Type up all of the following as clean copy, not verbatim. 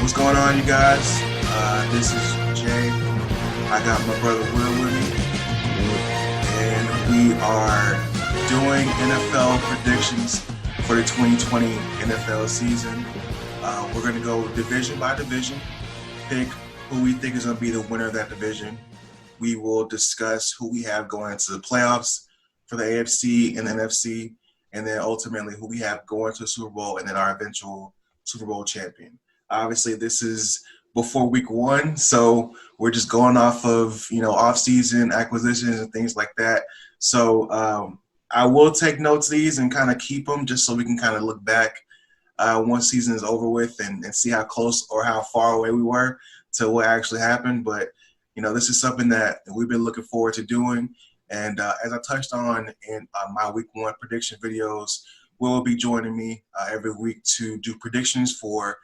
What's going on, you guys? This is Jay. I got my brother Will with me, and we are doing NFL predictions for the 2020 NFL season. We're going to go division by division, pick who we think is going to be the winner of that division. We will discuss who we have going into the playoffs for the AFC and the NFC, and then ultimately who we have going to the Super Bowl and then our eventual Super Bowl champion. Obviously, this is before week one, so we're just going off of, off-season acquisitions and things like that. So I will take notes of these and kind of keep them just so we can kind of look back once season is over with and see how close or how far away we were to what actually happened. But, this is something that we've been looking forward to doing. And as I touched on in my week one prediction videos, Will be joining me every week to do predictions for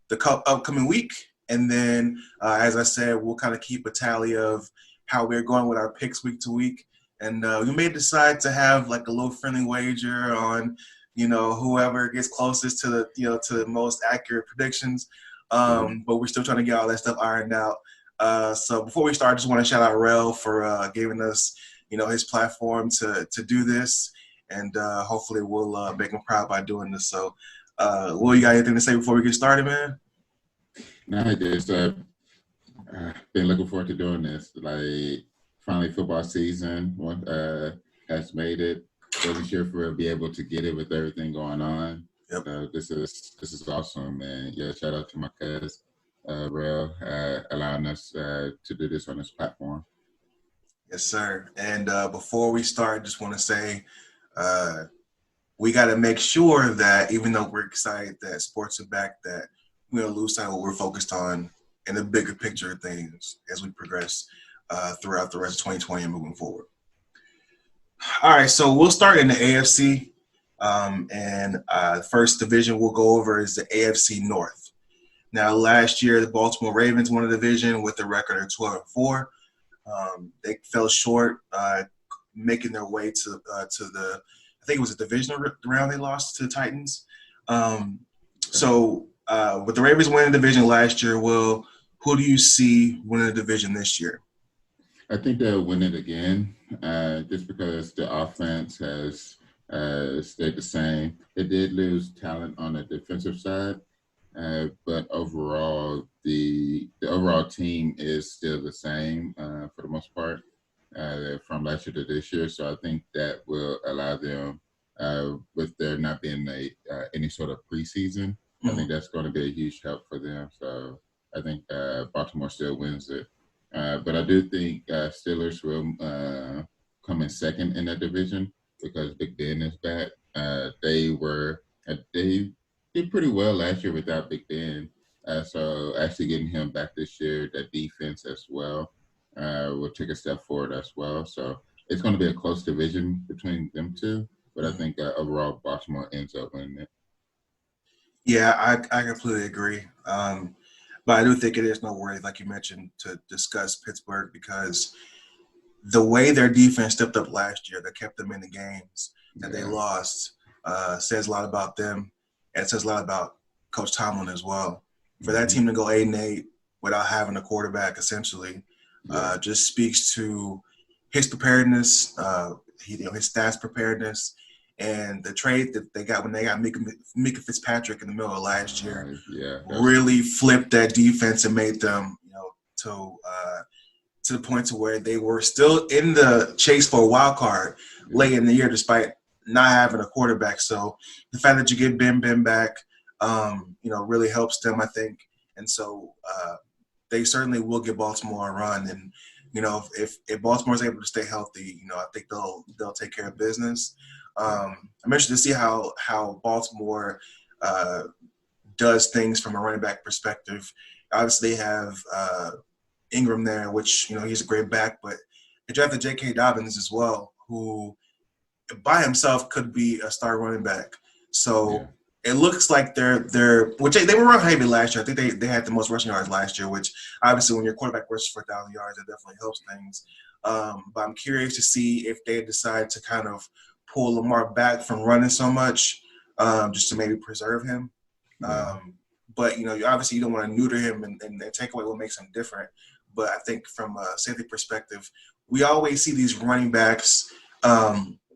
the upcoming week. And then, as I said, we'll kind of keep a tally of how we're going with our picks week to week. And we may decide to have like a little friendly wager on, whoever gets closest to the most accurate predictions. But we're still trying to get all that stuff ironed out. So before we start, I just want to shout out Rel for giving us, his platform to do this. And hopefully we'll make him proud by doing this. So, Will, you got anything to say before we get started, man? No, I just been looking forward to doing this. Like, finally, football season has made it. Wasn't sure if we'll be able to get it with everything going on. Yep. This is awesome, man. Yeah, shout out to my cousin, Rel, allowing us to do this on this platform. Yes, sir. And before we start, just want to say we got to make sure that even though we're excited that sports are back, that we don't lose sight of what we're focused on in the bigger picture of things as we progress throughout the rest of 2020 and moving forward. All right, so we'll start in the AFC. And the first division we'll go over is the AFC North. Now, last year, the Baltimore Ravens won the division with a record of 12-4. They fell short, making their way to the, I think it was a divisional round they lost to the Titans. So with the Ravens winning the division last year, Will, who do you see winning the division this year? I think they'll win it again, just because the offense has stayed the same. They did lose talent on the defensive side, but overall, the overall team is still the same for the most part from last year to this year. So I think that will allow them, with there not being any sort of preseason, I think that's going to be a huge help for them. So I think Baltimore still wins it. But I do think Steelers will come in second in that division because Big Ben is back. They did pretty well last year without Big Ben. So actually getting him back this year, that defense as well, will take a step forward as well. So it's going to be a close division between them two. But I think overall Baltimore ends up winning it. Yeah, I completely agree. But I do think it is noteworthy, like you mentioned, to discuss Pittsburgh because the way their defense stepped up last year, that kept them in the games that they lost, says a lot about them, and it says a lot about Coach Tomlin as well. For that team to go 8-8 without having a quarterback, essentially, just speaks to his preparedness, his staff's preparedness, and the trade that they got when they got Mika Fitzpatrick in the middle of last year really flipped that defense and made them, to the point to where they were still in the chase for a wild card late in the year, despite not having a quarterback. So the fact that you get Ben back, really helps them, I think. And so they certainly will give Baltimore a run. And if Baltimore is able to stay healthy, I think they'll take care of business. I'm interested to see how Baltimore does things from a running back perspective. Obviously, they have Ingram there, which he's a great back, but they drafted J.K. Dobbins as well, who by himself could be a star running back. So it looks like which they were run heavy last year. I think they had the most rushing yards last year, which obviously when your quarterback rushes for 1,000 yards, it definitely helps things. But I'm curious to see if they decide to kind of pull Lamar back from running so much, just to maybe preserve him. but you obviously you don't want to neuter him and take away what makes him different. But I think from a safety perspective, we always see these running backs,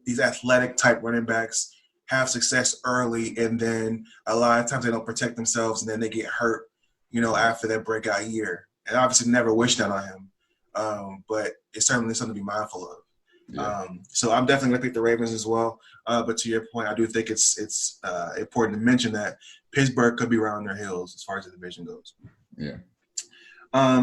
these athletic type running backs, have success early, and then a lot of times they don't protect themselves, and then they get hurt, after that breakout year. And obviously, never wish that on him, but it's certainly something to be mindful of. Yeah. So I'm definitely going to pick the Ravens as well. But to your point, I do think it's important to mention that Pittsburgh could be around their heels as far as the division goes. Yeah.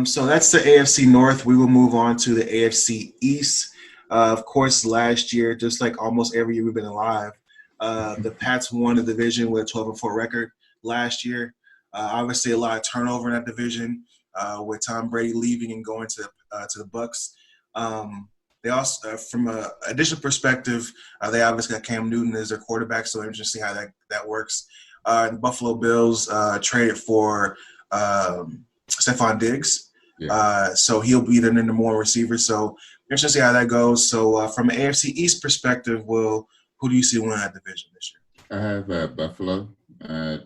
So that's the AFC North. We will move on to the AFC East. Of course, last year, just like almost every year we've been alive, the Pats won the division with a 12-4 record last year. Obviously, a lot of turnover in that division with Tom Brady leaving and going to the Bucs. They also, from an additional perspective, they obviously got Cam Newton as their quarterback, so interesting how that works. The Buffalo Bills traded for Stephon Diggs, so he'll be the number one receiver. So interesting to see how that goes. So from an AFC East perspective, Will, who do you see winning that division this year? I have Buffalo.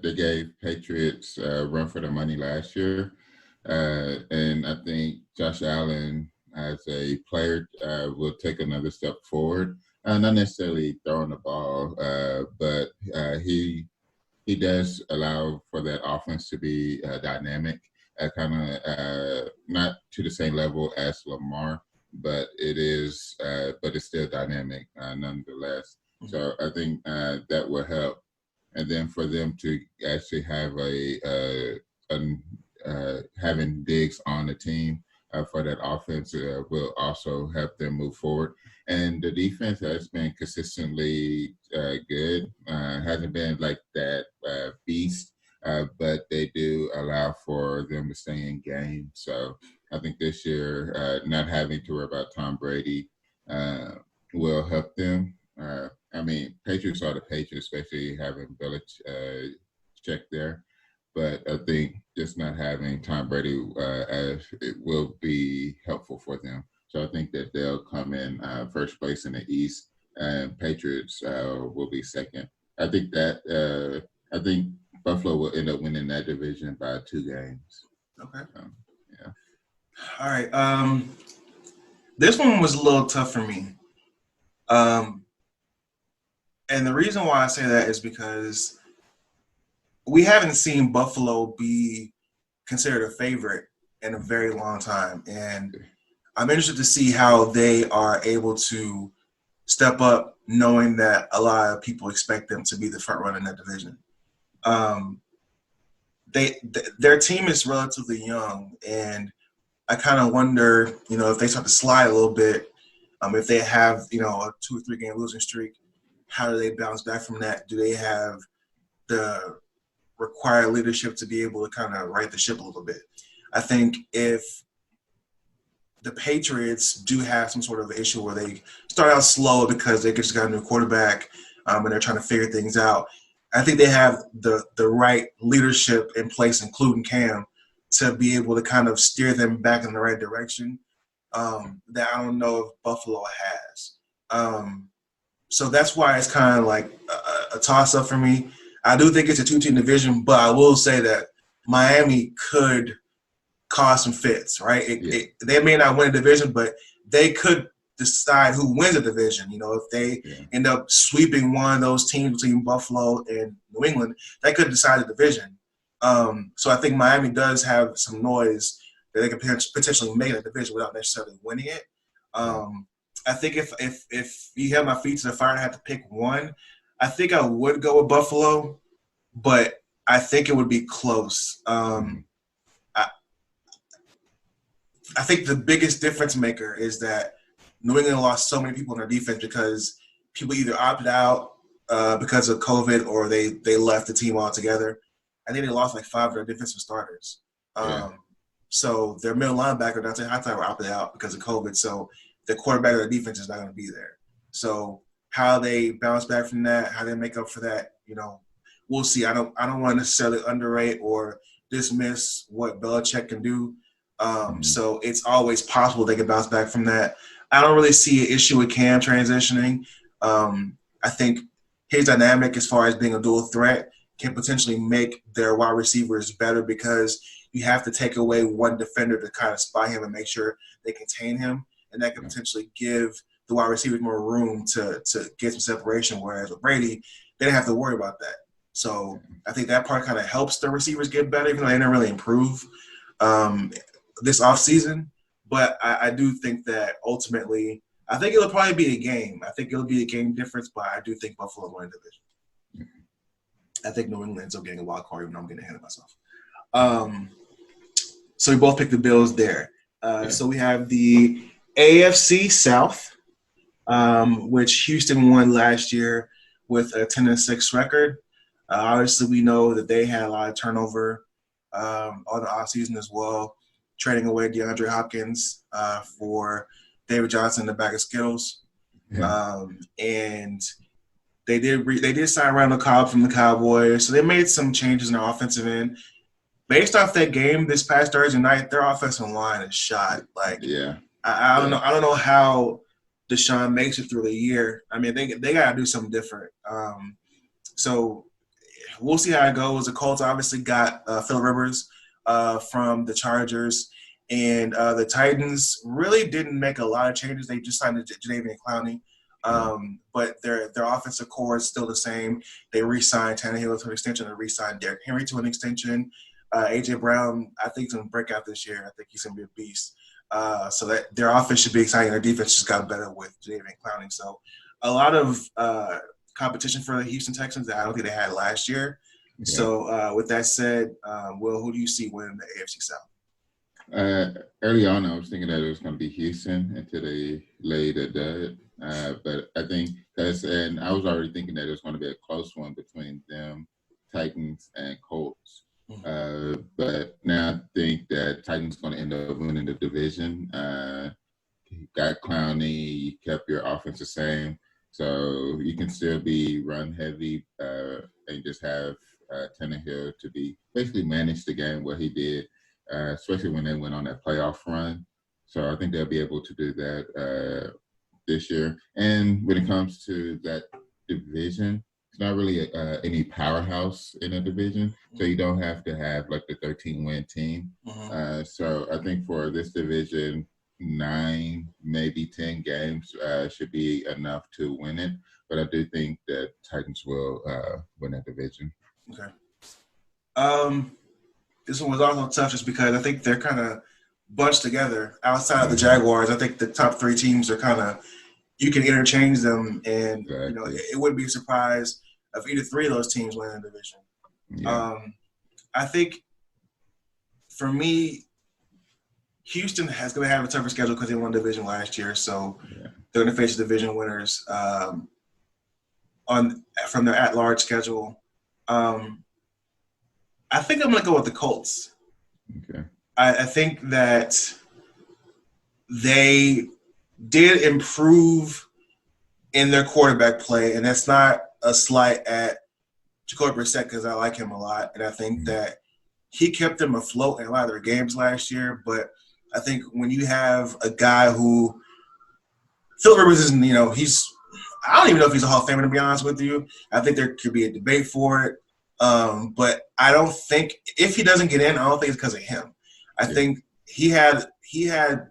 They gave Patriots a run for the money last year, and I think Josh Allen, as a player, will take another step forward. Not necessarily throwing the ball, but he does allow for that offense to be dynamic, kind of not to the same level as Lamar, but it's still dynamic nonetheless. So I think that will help. And then for them to actually have having Diggs on the team for that offense will also help them move forward. And the defense has been consistently good. Hasn't been like that beast, but they do allow for them to stay in games. So I think this year, not having to worry about Tom Brady will help them. Patriots are the Patriots, especially having Belichick there. But I think just not having Tom Brady as it will be helpful for them. So I think that they'll come in first place in the East, and Patriots will be second. I think Buffalo will end up winning that division by 2 games. Okay. Yeah. All right. This one was a little tough for me. And the reason why I say that is because we haven't seen Buffalo be considered a favorite in a very long time. And I'm interested to see how they are able to step up knowing that a lot of people expect them to be the front runner in that division. Their team is relatively young, and I kind of wonder, if they start to slide a little bit, if they have, a 2 or 3 game losing streak, how do they bounce back from that? Do they have the required leadership to be able to kind of right the ship a little bit? I think if the Patriots do have some sort of issue where they start out slow because they just got a new quarterback and they're trying to figure things out, I think they have the right leadership in place, including Cam, to be able to kind of steer them back in the right direction that I don't know if Buffalo has. So that's why it's kind of like a toss-up for me. I do think it's a 2-team division, but I will say that Miami could cause some fits, right? They may not win a division, but they could decide who wins a division. If they end up sweeping one of those teams between Buffalo and New England, that could decide the division. So I think Miami does have some noise that they can potentially make in a division without necessarily winning it. I think if you have my feet to the fire and I have to pick one, I think I would go with Buffalo, but I think it would be close. I think the biggest difference maker is that New England lost so many people in their defense because people either opted out because of COVID or they left the team altogether. I think they lost like 5 of their defensive starters. So their middle linebacker, Dante Hightower, opted out because of COVID. So the quarterback of their defense is not going to be there. So how they bounce back from that, how they make up for that, we'll see. I don't want to necessarily underrate or dismiss what Belichick can do. So it's always possible they can bounce back from that. I don't really see an issue with Cam transitioning. I think his dynamic as far as being a dual threat can potentially make their wide receivers better because you have to take away one defender to kind of spy him and make sure they contain him, and that can potentially give the wide receivers more room to get some separation, whereas with Brady, they didn't have to worry about that. So I think that part kind of helps the receivers get better, even though they didn't really improve this offseason. But I do think that ultimately, I think it'll probably be a game. I think it'll be a game difference, but I do think Buffalo won the division. I think New England ends up getting a wild card, even though I'm getting ahead of myself. So we both picked the Bills there. So we have the AFC South, which Houston won last year with a 10-6 record. Obviously, we know that they had a lot of turnover on the offseason as well, trading away DeAndre Hopkins for David Johnson in the bag of Skittles. And they did sign Randall Cobb from the Cowboys, so they made some changes in their offensive end. Based off that game this past Thursday night, their offensive line is shot. I don't know how Deshaun makes it through the year. I mean, they got to do something different. So we'll see how it goes. The Colts obviously got Phillip Rivers from the Chargers, and the Titans really didn't make a lot of changes. They just signed Jadeveon Clowney, but their offensive core is still the same. They re-signed Tannehill to an extension. They re-signed Derrick Henry to an extension. A.J. Brown, I think, is going to break out this year. I think he's going to be a beast. So that their offense should be exciting. Their defense just got better with Jadeveon Clowney. So a lot of competition for the Houston Texans that I don't think they had last year. Yeah. So with that said, Will, who do you see winning the AFC South? Early on, I was thinking that it was going to be Houston until they laid a dud. But I think and I was already thinking that it was going to be a close one between them, Titans, and Colts. But now I think that Titans going to end up winning the division. You got Clowney, you kept your offense the same, so you can still be run heavy and just have Tannehill to be basically manage the game what he did, especially when they went on that playoff run. So I think they'll be able to do that this year. And when it comes to that division, it's not really any powerhouse in a division, so you don't have to have like the 13-win team. So I think for this division, 9, maybe 10 games should be enough to win it. But I do think that Titans will win that division. Okay. This one was also tough just because I think they're kind of bunched together outside of the Jaguars. I think the top 3 teams are kind of – you can interchange them, and it wouldn't be a surprise if either 3 of those teams win the division. Yeah. I think for me, Houston is going to have a tougher schedule because they won the division last year, so they're going to face the division winners from their at-large schedule. I think I'm going to go with the Colts. Okay. I think that they did improve in their quarterback play, and that's not a slight at Jacoby Brissett because I like him a lot, and I think that he kept them afloat in a lot of their games last year. But I think when you have a guy who Phillip Rivers isn't, I don't even know if he's a Hall of Famer, to be honest with you. I think there could be a debate for it, but I don't think if he doesn't get in, I don't think it's because of him. I think he had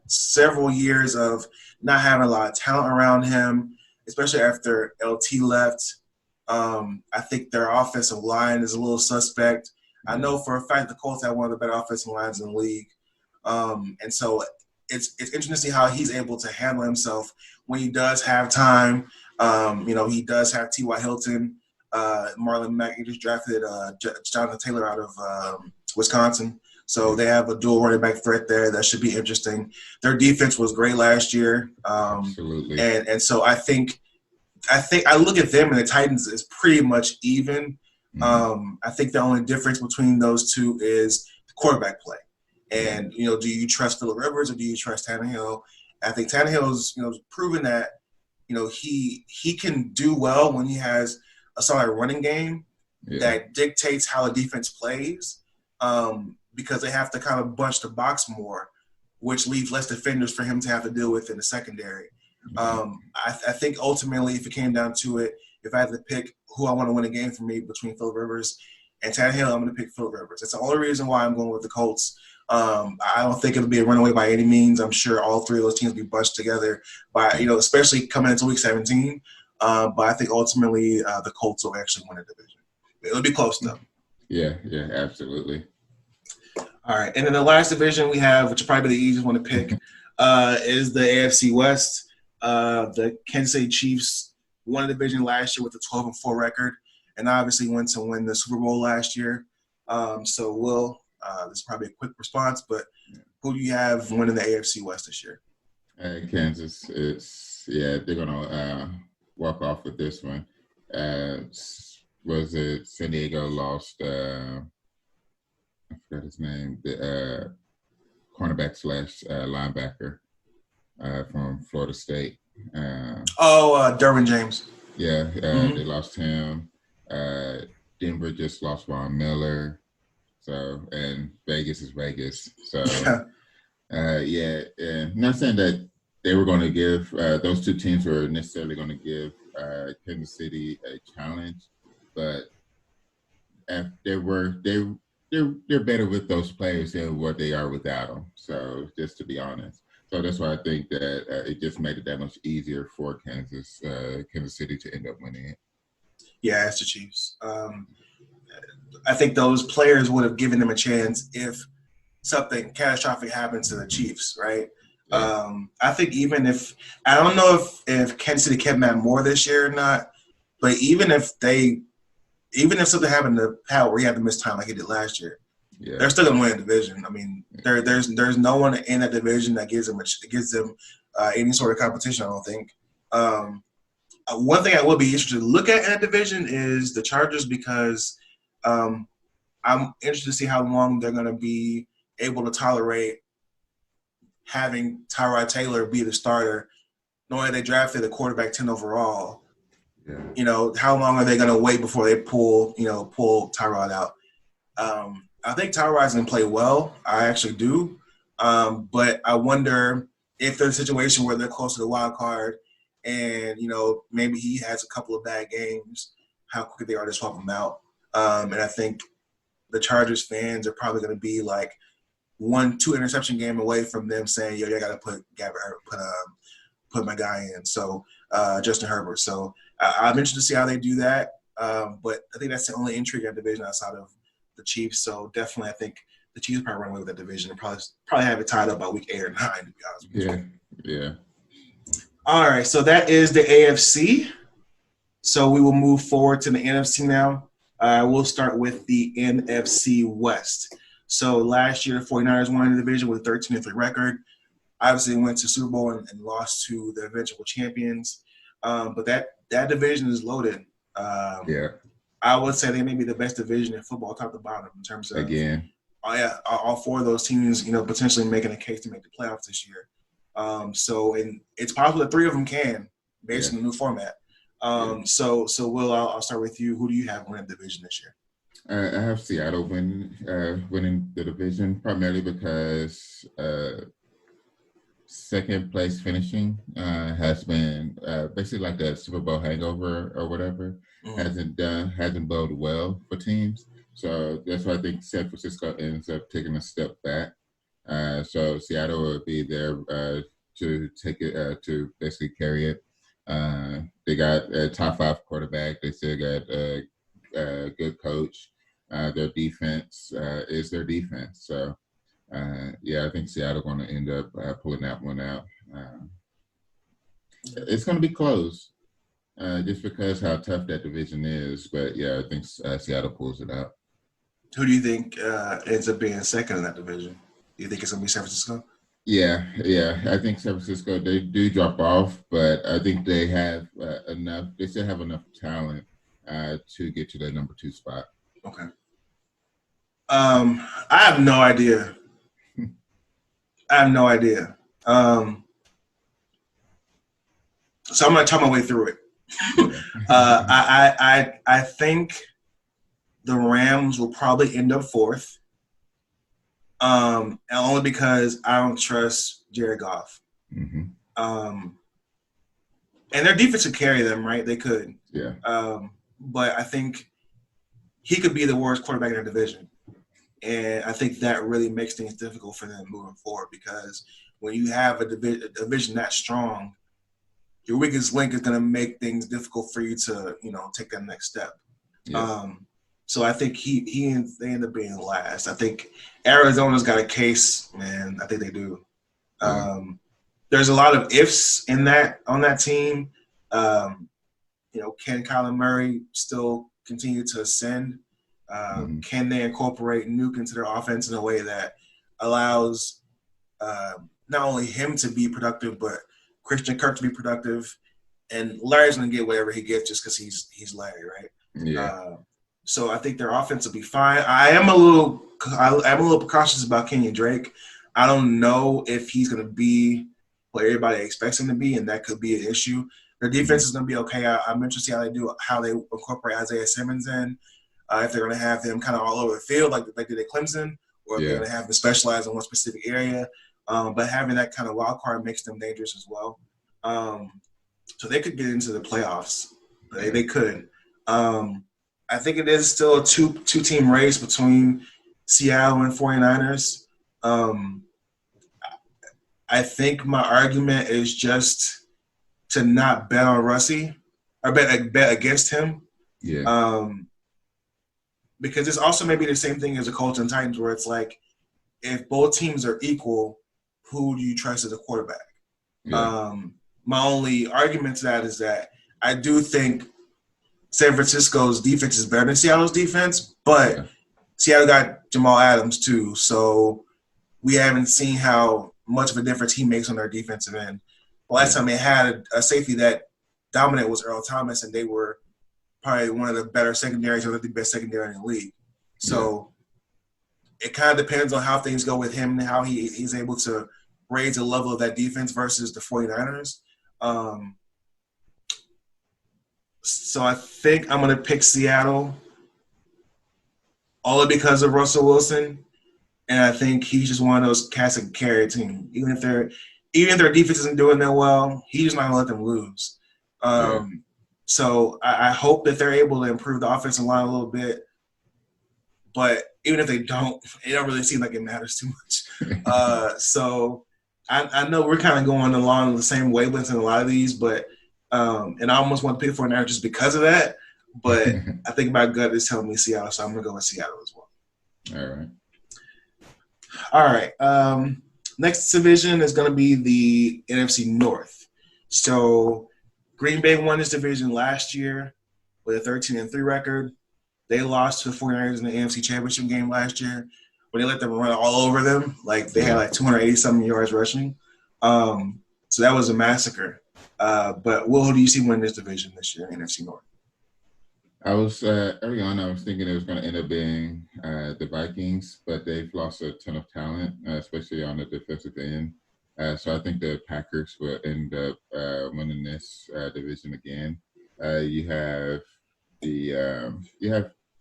several years of not having a lot of talent around him, especially after LT left. I think their offensive line is a little suspect. I know for a fact the Colts have one of the better offensive lines in the league. And so it's interesting to see how he's able to handle himself when he does have time. He does have T.Y. Hilton, Marlon Mack. He just drafted Jonathan Taylor out of Wisconsin. So they have a dual running back threat there that should be interesting. Their defense was great last year. Absolutely. And so I think I look at them and the Titans is pretty much even. I think the only difference between those two is the quarterback play. And, do you trust Phillip Rivers or do you trust Tannehill? I think Tannehill's, proven that, he can do well when he has a solid running game that dictates how the defense plays. Because they have to kind of bunch the box more, which leaves less defenders for him to have to deal with in the secondary. I think ultimately, if it came down to it, if I had to pick who I want to win a game for me between Phillip Rivers and Tannehill, I'm going to pick Philip Rivers. That's the only reason why I'm going with the Colts. I don't think it'll be a runaway by any means. I'm sure all three of those teams will be bunched together by, especially coming into Week 17. But I think ultimately the Colts will actually win the division. It'll be close, though. Yeah, absolutely. All right, and then the last division we have, which will probably be the easiest one to pick, is the AFC West. The Kansas City Chiefs won the division last year with a 12-4 record, and obviously went to win the Super Bowl last year. So, Will, this is probably a quick response, but who do you have winning the AFC West this year? Kansas. They're gonna walk off with this one. Was it San Diego lost? I forgot his name. The cornerback / linebacker from Florida State. Derwin James. Yeah, they lost him. Denver just lost Von Miller. So, and Vegas is Vegas. So, not saying that they were going to give those two teams were necessarily going to give Kansas City a challenge, but they're better with those players than what they are without them. So, just to be honest. So that's why I think that it just made it that much easier for Kansas City to end up winning it. Yeah, it's the Chiefs. I think those players would have given them a chance if something catastrophic happened to the Chiefs, right? Yeah. I think even if – I don't know if Kansas City kept Matt Moore this year or not, but even if something happened to Pat where he had to miss time like he did last year, they're still gonna win the division. I mean, there's no one in that division that gives them any sort of competition. I don't think. One thing I would be interested to look at in that division is the Chargers because I'm interested to see how long they're gonna be able to tolerate having Tyrod Taylor be the starter, knowing they drafted a quarterback 10 overall. Yeah. How long are they gonna wait before they pull Tyrod out? I think Tyrod's going to play well. I actually do. But I wonder if there's a situation where they're close to the wild card and, maybe he has a couple of bad games, how quick they are to swap him out. And I think the Chargers fans are probably going to be like 1-2 interception game away from them saying, I got to put my guy in. So Justin Herbert. So I'm interested to see how they do that. But I think that's the only intrigue in the division outside of the Chiefs, so definitely I think the Chiefs probably run away with that division and probably have it tied up by week 8 or 9, to be honest with you. Yeah. All right, so that is the AFC. So we will move forward to the NFC now. We'll start with the NFC West. So last year, the 49ers won the division with a 13-3 record. Obviously, went to Super Bowl and lost to the eventual champions. But that division is loaded. I would say they may be the best division in football, top to bottom, in terms of all four of those teams, potentially making a case to make the playoffs this year. And it's possible that 3 of them can, based on the new format. So Will, I'll start with you. Who do you have winning the division this year? I have Seattle winning the division primarily because second place finishing has been basically like the Super Bowl hangover or whatever. Hasn't boded well for teams. So that's why I think San Francisco ends up taking a step back. So Seattle will be there to take it to basically carry it. They got a top 5 quarterback. They still got a good coach. Their defense is their defense. So I think Seattle going to end up pulling that one out. It's going to be close. Just because how tough that division is. But, I think Seattle pulls it out. Who do you think ends up being second in that division? Do you think it's going to be San Francisco? Yeah. I think San Francisco, they do drop off, but I think they have enough. They still have enough talent to get to the number 2 spot. Okay. I have no idea. So I'm going to talk my way through it. I think the Rams will probably end up 4th, and only because I don't trust Jared Goff. Mm-hmm. And their defense could carry them, right? They could. Yeah. But I think he could be the worst quarterback in the division. And I think that really makes things difficult for them moving forward because when you have a division that strong, your weakest link is going to make things difficult for you to, take that next step. Yeah. So I think they end up being last. I think Arizona's got a case, man. I think they do. Yeah. There's a lot of ifs on that team. Can Kyler Murray still continue to ascend? Can they incorporate Nuke into their offense in a way that allows not only him to be productive, but Christian Kirk to be productive? And Larry's going to get whatever he gets just because he's Larry, right? Yeah. So I think their offense will be fine. I'm a little cautious about Kenyon Drake. I don't know if he's going to be what everybody expects him to be, and that could be an issue. Their defense is going to be okay. I'm interested how they incorporate Isaiah Simmons in. If they're going to have him kind of all over the field like they did at Clemson, or if they're going to have him specialize in one specific area. But having that kind of wild card makes them dangerous as well. So they could get into the playoffs. They could. I think it is still a two-team race between Seattle and 49ers. I think my argument is just to not bet on Russie or bet against him. Yeah. Because it's also maybe the same thing as the Colts and Titans where it's like if both teams are equal, who do you trust as a quarterback? Yeah. My only argument to that is that I do think San Francisco's defense is better than Seattle's defense, but Seattle got Jamal Adams too, so we haven't seen how much of a difference he makes on their defensive end. The last time they had a safety that dominant was Earl Thomas, and they were probably one of the better secondaries or the best secondary in the league. So it kind of depends on how things go with him and how he's able to raise the level of that defense versus the 49ers. So I think I'm going to pick Seattle only because of Russell Wilson. And I think he's just one of those cats that can carry a team. Even if their defense isn't doing that well, he's just not going to let them lose. So I hope that they're able to improve the offensive line a little bit. But even if they don't, it don't really seem like it matters too much. So I know we're kind of going along the same wavelengths in a lot of these, but and I almost want to pick 49ers just because of that. But I think my gut is telling me Seattle, so I'm going to go with Seattle as well. All right. Next division is going to be the NFC North. So Green Bay won this division last year with a 13-3 record. They lost to the 49ers in the AFC Championship game last year when they let them run all over them. Like they had like 280-something yards rushing. So that was a massacre. But Will, who do you see winning this division this year in NFC North? I was early on. I was thinking it was going to end up being the Vikings, but they've lost a ton of talent, especially on the defensive end. So I think the Packers will end up winning this division again. You have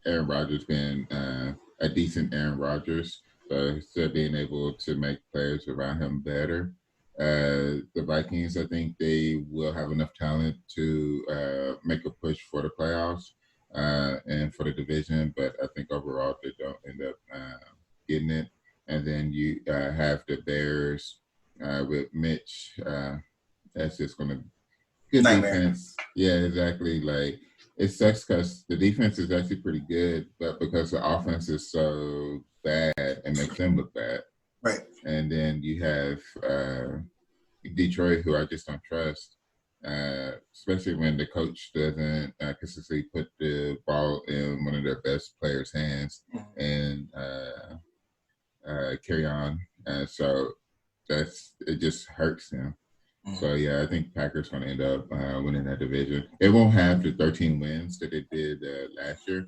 Aaron Rodgers being a decent Aaron Rodgers, so still being able to make players around him better. The Vikings, I think they will have enough talent to make a push for the playoffs. And for the division, but I think overall they don't end up getting it. And then you have the Bears with Mitch. That's just going to good defense. Yeah, exactly. Like it sucks because the defense is actually pretty good, but because the offense is so bad, it makes them look bad. Right. And then you have Detroit, who I just don't trust. Especially when the coach doesn't consistently put the ball in one of their best players' hands and carry on. So it just hurts them. So, yeah, I think Packers going to end up winning that division. It won't have the 13 wins that they did last year.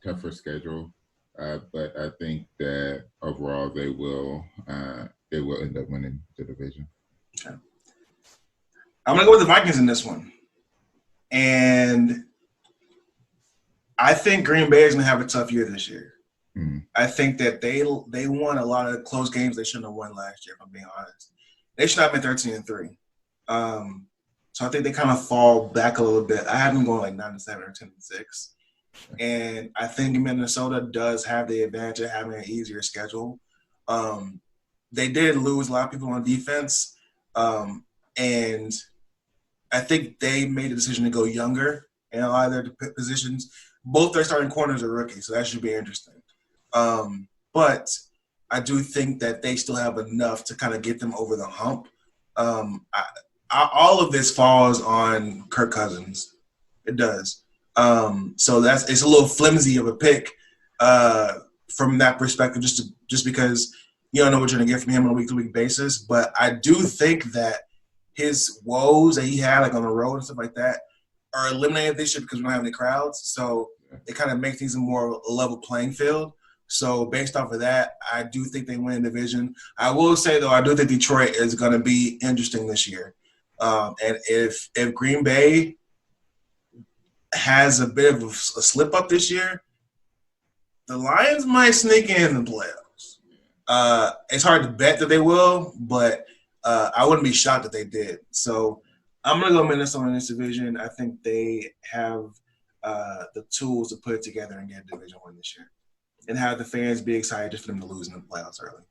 Tougher schedule. But I think that overall they will end up winning the division. Okay. I'm going to go with the Vikings in this one. And I think Green Bay is going to have a tough year this year. I think that they won a lot of close games they shouldn't have won last year, if I'm being honest. They should have been 13-3. So I think they kind of fall back a little bit. I have them going like 9-7 or 10-6. And I think Minnesota does have the advantage of having an easier schedule. They did lose a lot of people on defense. And I think they made the decision to go younger in a lot of their positions. Both their starting corners are rookies, so that should be interesting. But I do think that they still have enough to kind of get them over the hump. All of this falls on Kirk Cousins. It does. So it's a little flimsy of a pick from that perspective, just because you don't know what you're gonna get from him on a week-to-week basis. But I do think that his woes that he had, like on the road and stuff like that, are eliminated this year because we don't have any crowds. So it kind of makes things a more level playing field. So based off of that, I do think they win the division. I will say, though, I do think Detroit is going to be interesting this year. And if Green Bay has a bit of a slip up this year, the Lions might sneak in the playoffs. It's hard to bet that they will, but I wouldn't be shocked if they did. So I'm going to go Minnesota in this division. I think they have the tools to put it together and get a division win this year, and have the fans be excited just for them to lose in the playoffs early.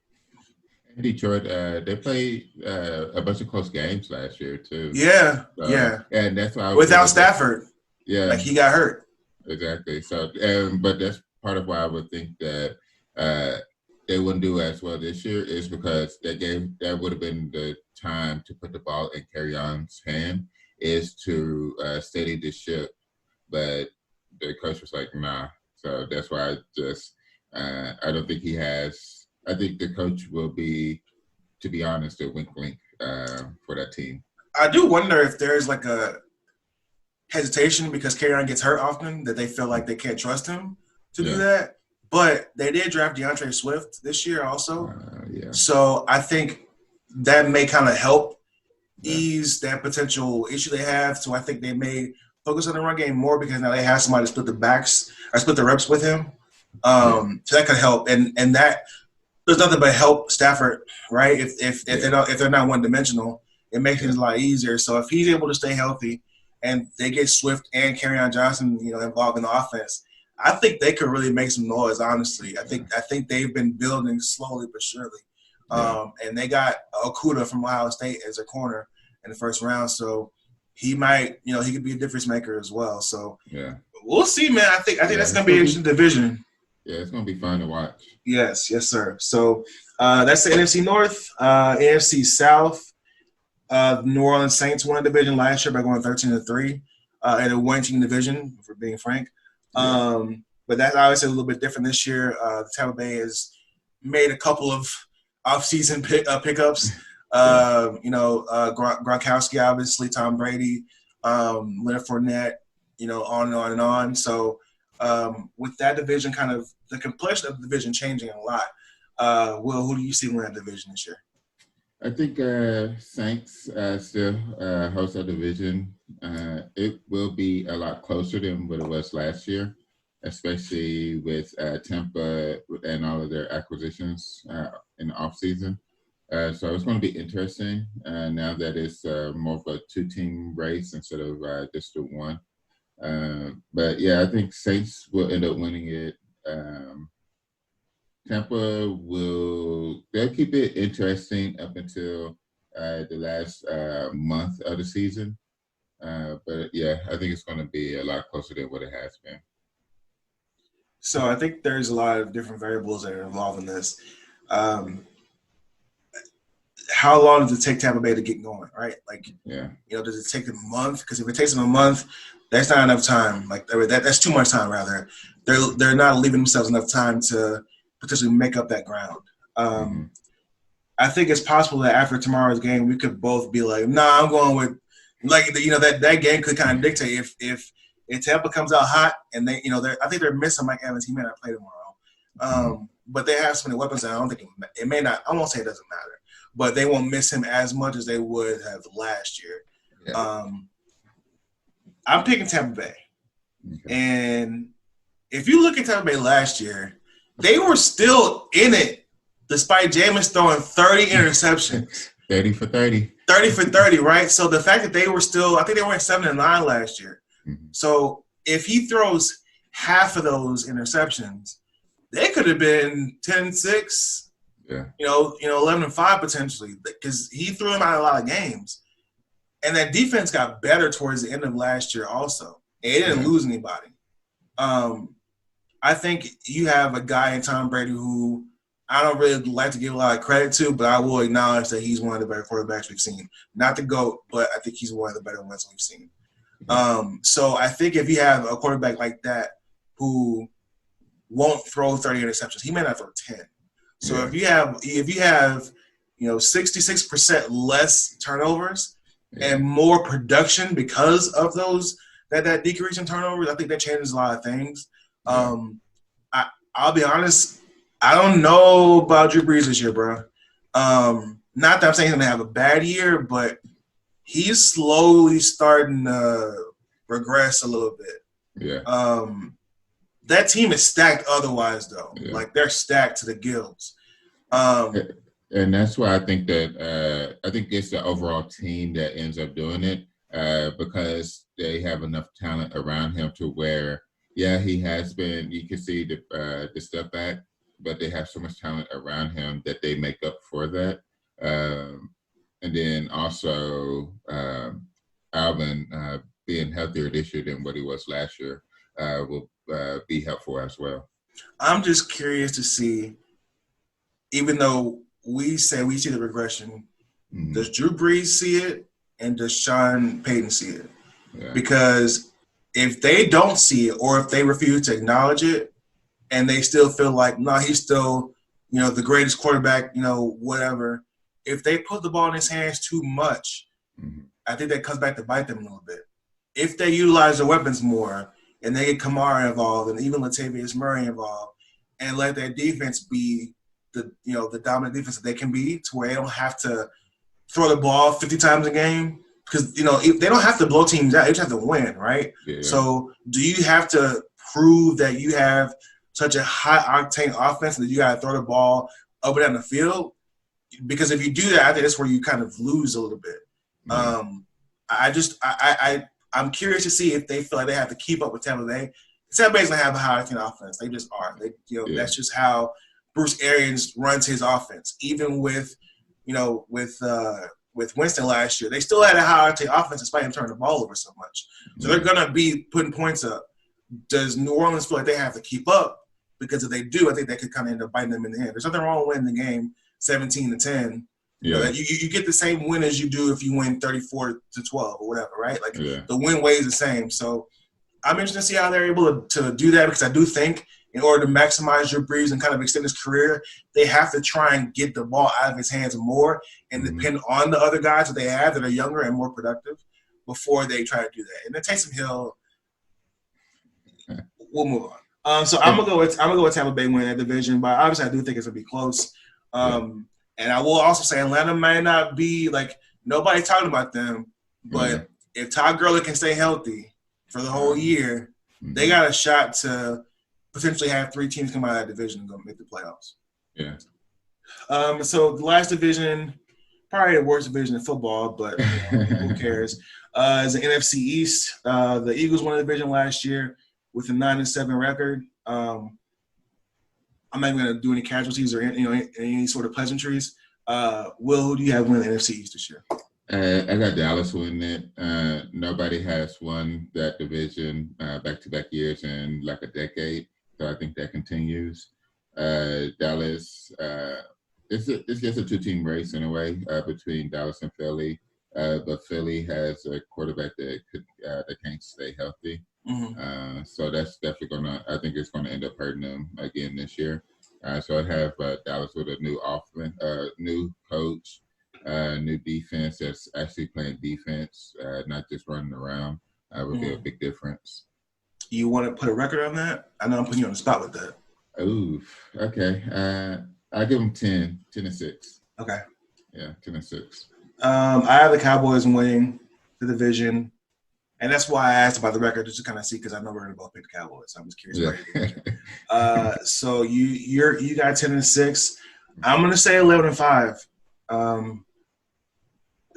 Detroit, they played a bunch of close games last year too. Yeah, and that's why without Stafford, like he got hurt. Exactly. So, but that's part of why I would think that they wouldn't do as well this year is because that would have been the time to put the ball in Kerryon's hand, is to steady the ship, but the coach was like, nah. So that's why I don't think he has. I think the coach will be, to be honest, a wink for that team. I do wonder if there's like a hesitation because Kerryon gets hurt often, that they feel like they can't trust him to do that. But they did draft DeAndre Swift this year also. So I think that may kind of help ease that potential issue they have. So I think they may focus on the run game more because now they have somebody to split the reps with him. So that could help. And that there's nothing but help Stafford, right? If they're not one dimensional, it makes things a lot easier. So if he's able to stay healthy and they get Swift and Kerryon Johnson, involved in the offense, I think they could really make some noise, honestly. I think they've been building slowly but surely. And they got Okudah from Ohio State as a corner in the first round. So he might, he could be a difference maker as well. So we'll see, man. I think that's going to be an interesting division. Yeah, it's going to be fun to watch. Yes, sir. So that's the NFC North. NFC South, New Orleans Saints won a division last year by going 13-3 in a one-team division, for being frank. But that's obviously a little bit different this year. Tampa Bay has made a couple of off-season pickups. Gronkowski, obviously, Tom Brady, Leonard Fournette, on and on and on. So with that division, kind of the complexion of the division changing a lot. Will, who do you see win that division this year? I think Saints still host that division. It will be a lot closer than what it was last year, especially with Tampa and all of their acquisitions in the offseason. So it's going to be interesting now that it's more of a two-team race instead of just the one. But yeah, I think Saints will end up winning it. Tampa they'll keep it interesting up until the last month of the season. But yeah, I think it's going to be a lot closer than what it has been. So I think there's a lot of different variables that are involved in this. How long does it take Tampa Bay to get going, right? Does it take them a month? Because if it takes them a month, that's not enough time. That's too much time, rather. They're not leaving themselves enough time to potentially make up that ground. I think it's possible that after tomorrow's game, we could both be like, nah, I'm going with that game could kind of dictate if Tampa comes out hot and they, I think they're missing Mike Evans. He may not play tomorrow. But they have so many weapons that I don't think it may not. I won't say it doesn't matter, but they won't miss him as much as they would have last year. Yeah. I'm picking Tampa Bay. Okay. And if you look at Tampa Bay last year, they were still in it despite Jameis throwing 30 interceptions. 30 for 30. 30 for 30, right? So the fact that they were still – I think they were at 7-9 last year. Mm-hmm. So if he throws half of those interceptions, they could have been 10-6, Yeah. 11-5 potentially, because he threw them out of a lot of games. And that defense got better towards the end of last year also. And they didn't lose anybody. I think you have a guy in Tom Brady who I don't really like to give a lot of credit to, but I will acknowledge that he's one of the better quarterbacks we've seen. Not the GOAT, but I think he's one of the better ones we've seen. So I think if you have a quarterback like that who won't throw 30 interceptions, he may not throw 10. So if you have 66% less turnovers and more production because of those that decrease in turnovers, I think that changes a lot of things. I'll be honest, I don't know about Drew Brees this year, bro. Not that I'm saying he's gonna have a bad year, but he's slowly starting to regress a little bit. Yeah. That team is stacked otherwise, though. Yeah. Like, they're stacked to the gills. And that's why I think that I think it's the overall team that ends up doing it because they have enough talent around him to where, he has been. You can see the step back, but they have so much talent around him that they make up for that. And then also Alvin being healthier this year than what he was last year will be helpful as well. I'm just curious to see, even though we say we see the regression, does Drew Brees see it and does Sean Payton see it? Yeah. Because if they don't see it or if they refuse to acknowledge it and they still feel like, no, he's still, the greatest quarterback, whatever, if they put the ball in his hands too much, I think that comes back to bite them a little bit. If they utilize their weapons more and they get Kamara involved and even Latavius Murray involved and let their defense be the dominant defense that they can be, to where they don't have to throw the ball 50 times a game, because they don't have to blow teams out, they just have to win, right? Yeah. So do you have to prove that you have such a high octane offense that you got to throw the ball up and down the field? Because if you do that, I think that's where you kind of lose a little bit. I'm curious to see if they feel like they have to keep up with Tampa Bay. Tampa Bay's gonna have a high octane offense. They just are. That's just how Bruce Arians runs his offense. Even with Winston last year, they still had a high octane offense despite him turning the ball over so much. So they're gonna be putting points up. Does New Orleans feel like they have to keep up? Because if they do, I think that could kind of end up biting them in the end. There's nothing wrong with winning the game 17-10. Yeah. You get the same win as you do if you win 34-12 or whatever, right? Like the win weighs the same. So I'm interested to see how they're able to do that, because I do think in order to maximize Drew Brees and kind of extend his career, they have to try and get the ball out of his hands more and depend on the other guys that they have that are younger and more productive before they try to do that. And then Taysom Hill, we'll move on. So I'm gonna go with Tampa Bay winning that division, but obviously I do think it's gonna be close. And I will also say Atlanta may not be like nobody talking about them, but if Todd Gurley can stay healthy for the whole year, they got a shot to potentially have 3 teams come out of that division and go make the playoffs. Yeah. So the last division, probably the worst division in football, but who cares? Is the NFC East. The Eagles won the division last year with a 9-7 record. I'm not even going to do any casualties or any sort of pleasantries. Will, who do you have winning the NFC East this year? I got Dallas winning it. Nobody has won that division back-to-back years in like a decade, so I think that continues. Dallas, it's just a 2-team race in a way between Dallas and Philly, but Philly has a quarterback that can't stay healthy. So that's definitely I think it's gonna end up hurting them again this year. So I have Dallas with a new offense, new coach, new defense that's actually playing defense, not just running around. Would be a big difference. You want to put a record on that? I know I'm putting you on the spot with that. Ooh, okay. I give them 10-6. Okay. Yeah, 10-6. I have the Cowboys winning the division. And that's why I asked about the record, just to kind of see, because I know we're going to both pick the Cowboys. So I'm just curious about your so you got 10-6. I'm going to say 11-5.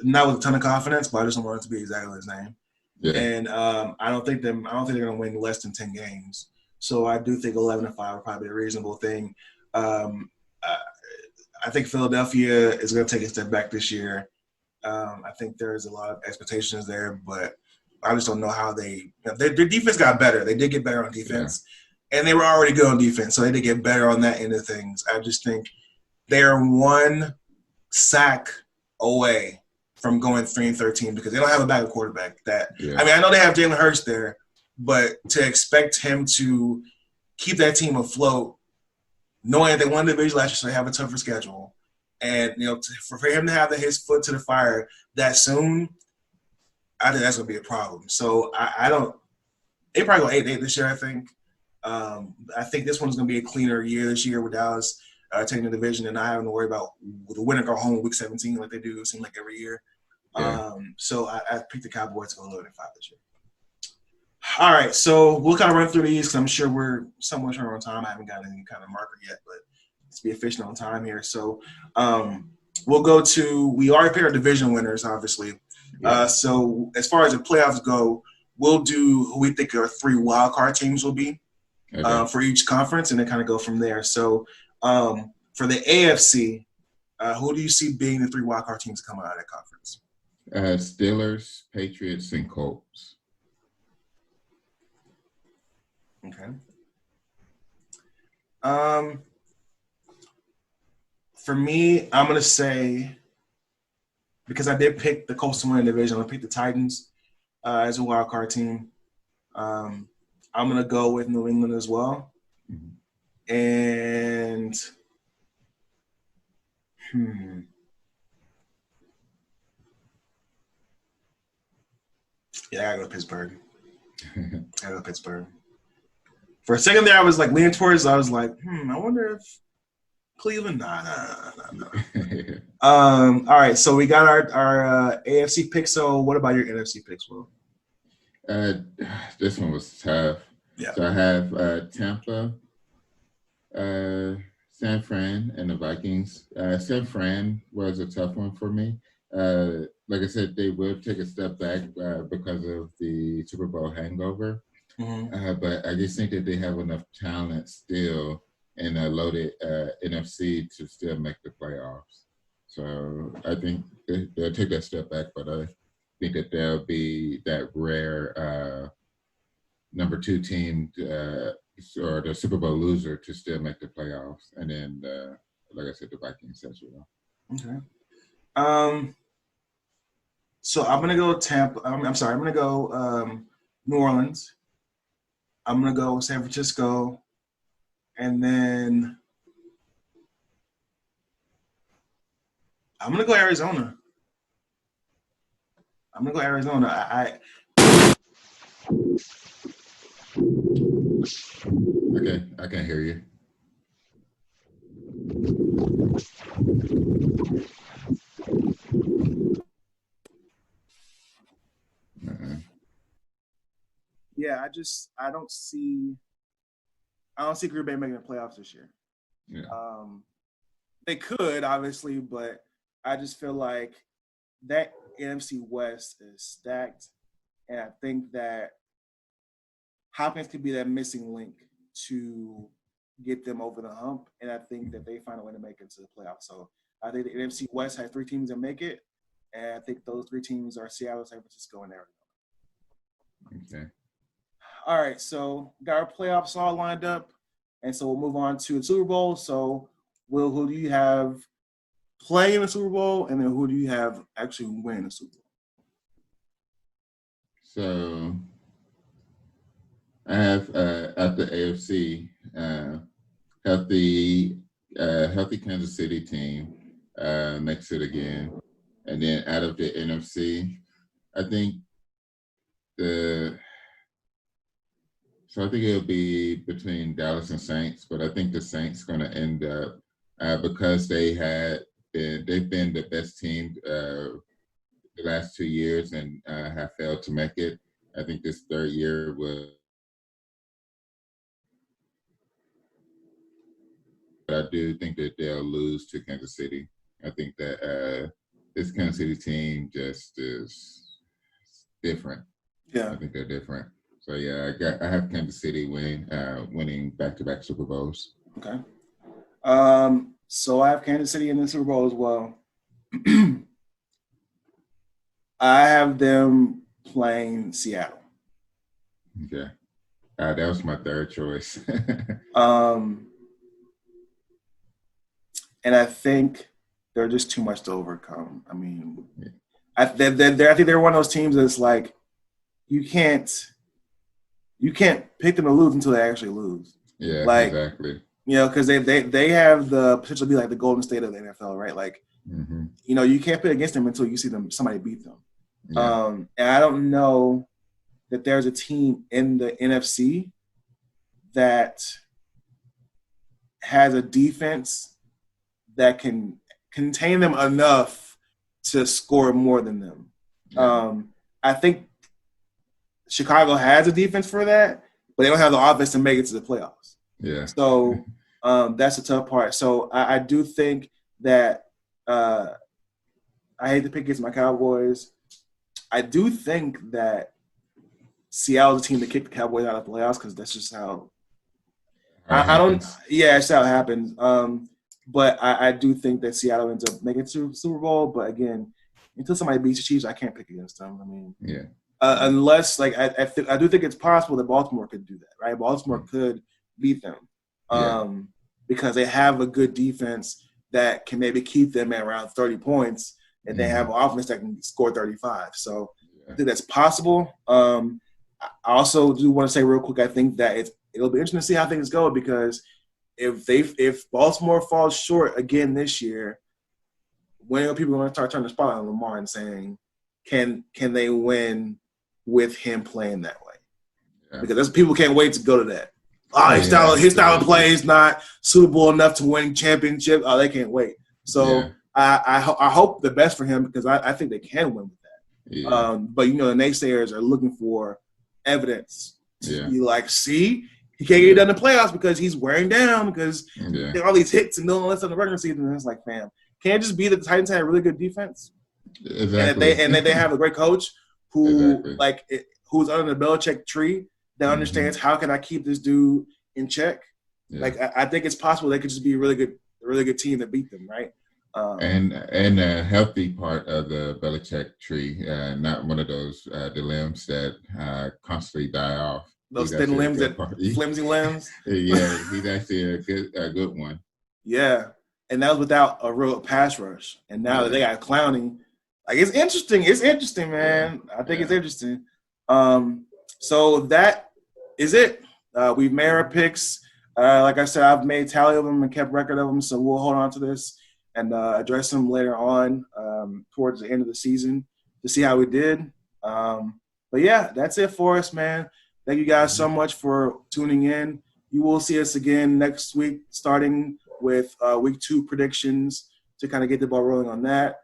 Not with a ton of confidence, but I just don't want it to be exactly his name. Yeah. And I don't think they're going to win less than 10 games. So I do think 11-5 would probably be a reasonable thing. I, I think Philadelphia is going to take a step back this year. I think there's a lot of expectations there, but I just don't know how their defense got better. They did get better on defense, and they were already good on defense, so they did get better on that end of things. I just think they're one sack away from going 3-13 because they don't have a backup quarterback. I mean, I know they have Jalen Hurts there, but to expect him to keep that team afloat, knowing that they won the division last year, so they have a tougher schedule, and for him to have his foot to the fire that soon, I think that's gonna be a problem. So I don't. They probably go 8-8 this year. I think this one's gonna be a cleaner year this year with Dallas taking the division and not having to worry about the winner go home week 17 like they do. It seems like every year. Yeah. So I picked the Cowboys to go 11-5 this year. All right, so we'll kind of run through these because I'm sure we're somewhat short on time. I haven't got any kind of marker yet, but let's be efficient on time here. So we'll go to – we already picked our division winners, obviously. Yeah. So as far as the playoffs go, we'll do who we think our 3 wildcard teams will be for each conference and then kind of go from there. So for the AFC, who do you see being the 3 wildcard teams coming out of that conference? Steelers, Patriots, and Colts. Okay. For me, I'm going to say, because I did pick the Colts to win the division, I'm going to pick the Titans as a wild card team. I'm going to go with New England as well. Mm-hmm. And yeah, I got to go Pittsburgh. For a second there, I was like leaning towards. I was like, I wonder if Cleveland. Nah. All right, so we got our AFC pick. So, what about your NFC picks, Will? This one was tough. Yeah. So I have Tampa, San Fran, and the Vikings. San Fran was a tough one for me. Like I said, they will take a step back because of the Super Bowl hangover. Mm-hmm. But I just think that they have enough talent still in a loaded NFC to still make the playoffs. So I think they'll take that step back, but I think that they'll be that rare number 2 team or the Super Bowl loser to still make the playoffs. And then, like I said, the Vikings as well. Okay. So I'm gonna go Tampa. I'm sorry. I'm gonna go New Orleans. I'm gonna go San Francisco, and then I'm gonna go Arizona. Okay, I can hear you. Yeah, I don't see Green Bay making the playoffs this year. Yeah. They could, obviously, but I just feel like that NFC West is stacked, and I think that Hopkins could be that missing link to get them over the hump, and I think that they find a way to make it to the playoffs. So I think the NFC West has 3 teams that make it, and I think those 3 teams are Seattle, San Francisco, and Arizona. Okay. All right, so got our playoffs all lined up, and so we'll move on to the Super Bowl. So, Will, who do you have playing in the Super Bowl, and then who do you have actually win the Super Bowl? So, I have at the AFC healthy Kansas City team makes it again, and then out of the NFC, I think it'll be between Dallas and Saints, but I think the Saints going to end up because they've been the best team the last 2 years and have failed to make it. I think this 3rd year will. But I do think that they'll lose to Kansas City. I think that this Kansas City team just is different. Yeah, I think they're different. So yeah, I have Kansas City winning back-to-back Super Bowls. Okay. So I have Kansas City in the Super Bowl as well. I have them playing Seattle. Okay. That was my third choice. And I think they're just too much to overcome. I mean, I think they're one of those teams that's like you can't pick them to lose until they actually lose. Yeah, like, exactly. You know, because they have the potential to be like the Golden State of the NFL, right? Like, you know, you can't play against them until you see somebody beat them. Yeah. And I don't know that there's a team in the NFC that has a defense that can contain them enough to score more than them. Yeah. I think Chicago has a defense for that, but they don't have the offense to make it to the playoffs. Yeah. So that's the tough part. So I do think that I hate to pick against my Cowboys. I do think that Seattle's a team to kick the Cowboys out of the playoffs because that's just how I don't. Yeah, that's how it happens. But I do think that Seattle ends up making it to Super Bowl. But again, until somebody beats the Chiefs, I can't pick against them. I mean, yeah. Unless like I do think it's possible that Baltimore could do that, right? Baltimore could beat them because they have a good defense that can maybe keep them at around 30 points, and they have an offense that can score 35. So I think that's possible. I also do want to say real quick, I think that it'll be interesting to see how things go because if Baltimore falls short again this year, when are people going to start turning the spotlight on Lamar and saying, can they win with him playing that way? Yeah. Because people can't wait to go to that. His style of play is not suitable enough to win championship. They can't wait. So I hope the best for him because I think they can win with that. Yeah. But you know the naysayers are looking for evidence to be like, see, he can't get done in the playoffs because he's wearing down because there are all these hits and no less in the regular season. And it's like, fam, can't it just be that the Titans had a really good defense? Exactly. And that they have a great coach who who's under the Belichick tree that understands how can I keep this dude in check. Yeah. Like I think it's possible they could just be a really good team that beat them, right? And a healthy part of the Belichick tree, not one of those the limbs that constantly die off. Those thin limbs, flimsy limbs. Yeah, he's actually a good one. Yeah, and that was without a real pass rush. And now that they got Clowney, like it's interesting. It's interesting, man. I think it's interesting. So that is it. We've made our picks. Like I said, I've made tally of them and kept record of them. So we'll hold on to this and address them later on towards the end of the season to see how we did. But yeah, that's it for us, man. Thank you guys so much for tuning in. You will see us again next week, starting with week 2 predictions to kind of get the ball rolling on that.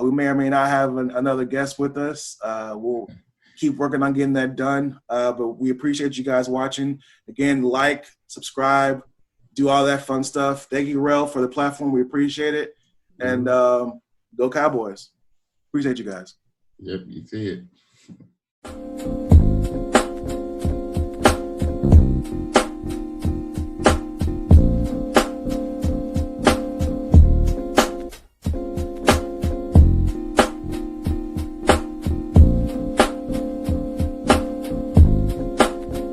We may or may not have another guest with us. We'll keep working on getting that done. But we appreciate you guys watching. Again, like, subscribe, do all that fun stuff. Thank you, Rel, for the platform. We appreciate it. And go Cowboys. Appreciate you guys. Yep, you see it.